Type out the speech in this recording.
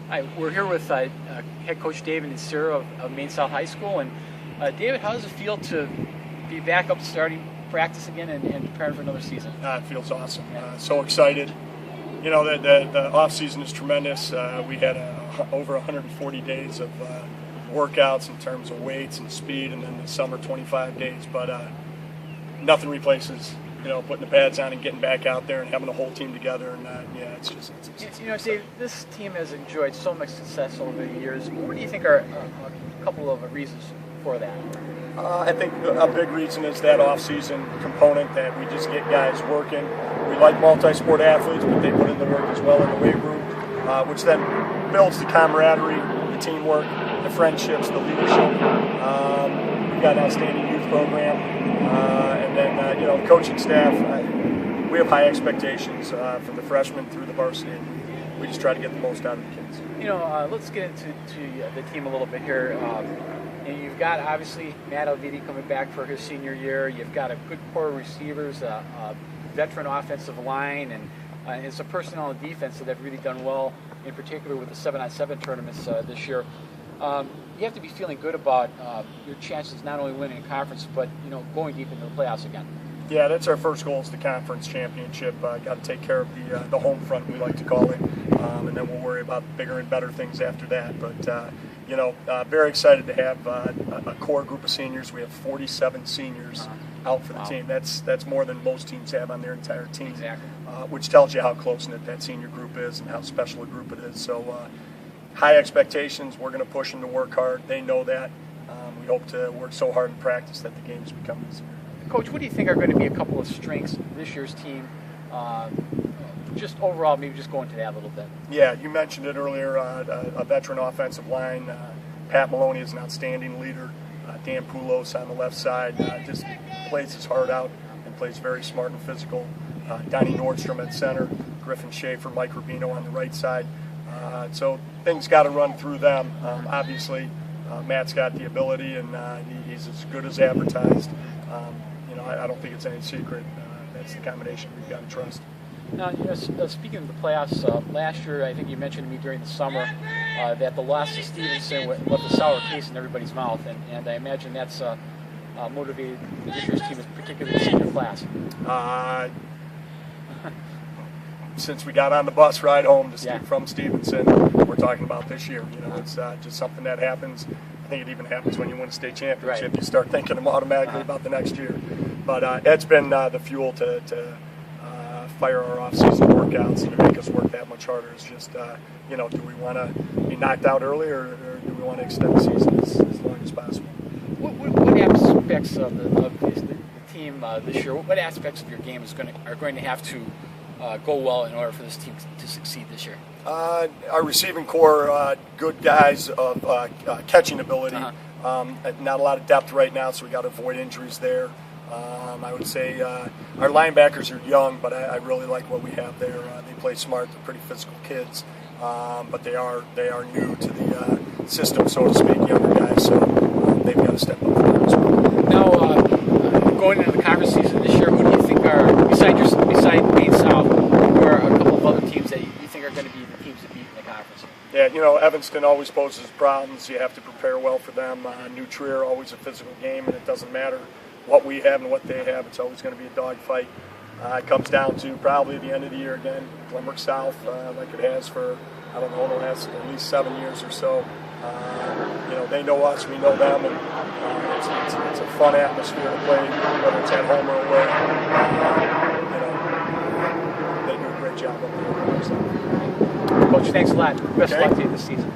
Hi, we're here with head coach David Inserra of Maine South High School. And David, how does it feel to be back up starting practice again and preparing for another season? It feels awesome. So excited. You know, the off season is tremendous. We had over 140 days of workouts in terms of weights and speed, and then the summer 25 days. But nothing replaces, putting the pads on and getting back out there and having the whole team together. And it's Dave, this team has enjoyed so much success over the years. What do you think are a couple of reasons for that? I think a big reason is that off-season component that we just get guys working. We like multi-sport athletes, but they put in the work as well in the weight room, which then builds the camaraderie, the teamwork, the friendships, the leadership. We've got an outstanding youth program, and then the coaching staff. We have high expectations from the freshmen through the varsity. We just try to get the most out of the kids. Let's get into the team a little bit here. And you've got, obviously, Matt Alviti coming back for his senior year. You've got a good core of receivers, a veteran offensive line, and some personnel on defense that have really done well, in particular with the 7-on-7 tournaments this year. You have to be feeling good about your chances not only winning a conference, but going deep into the playoffs again. Yeah, that's our first goal, is the conference championship. Got to take care of the home front, we like to call it, and then we'll worry about bigger and better things after that. But very excited to have a core group of seniors. We have 47 seniors out for the team. That's more than most teams have on their entire team. Exactly. Which tells you how close-knit that senior group is and how special a group it is. So high expectations. We're going to push them to work hard. They know that. We hope to work so hard in practice that the games become easier. Coach, what do you think are going to be a couple of strengths of this year's team? Just overall, maybe just go into that a little bit. Yeah, you mentioned it earlier, a veteran offensive line. Pat Maloney is an outstanding leader. Dan Poulos on the left side just plays his heart out and plays very smart and physical. Donnie Nordstrom at center, Griffin Schaefer, Mike Rubino on the right side. So things got to run through them. Obviously, Matt's got the ability, and he's as good as advertised. I don't think it's any secret. That's the combination we've got to trust. Now, speaking of the playoffs, last year I think you mentioned to me during the summer that the loss to Stevenson left a sour taste in everybody's mouth, and I imagine that's motivated this year's team, particularly the senior class. Since we got on the bus ride home from Stevenson, we're talking about this year. It's just something that happens. I think it even happens when you win a state championship. Right. You start thinking automatically about the next year. But it's been the fuel to fire our off-season workouts and to make us work that much harder. It's just, do we want to be knocked out early, or do we want to extend the season as long as possible? What aspects of the team this year, what aspects of your game are going to have to go well in order for this team to succeed this year? Our receiving core, good guys of catching ability. Not a lot of depth right now, so we got to avoid injuries there. I would say our linebackers are young, but I really like what we have there. They play smart. They're pretty physical kids, but they are new to the system, so to speak, younger guys. So they've got to step up for that as well. Now, going into the conference season this year, who do you think are, beside Maine South, who are a couple of other teams that you think are going to be the teams to beat in the conference? Yeah, Evanston always poses problems. You have to prepare well for them. New Trier, always a physical game, and it doesn't matter what we have and what they have. It's always going to be a dogfight. It comes down to probably the end of the year again, Glenbrook South, like it has for, the last at least 7 years or so. They know us, we know them, and it's a fun atmosphere to play, whether it's at home or away. They do a great job up there. Coach, thanks a lot. Best of luck to you this season.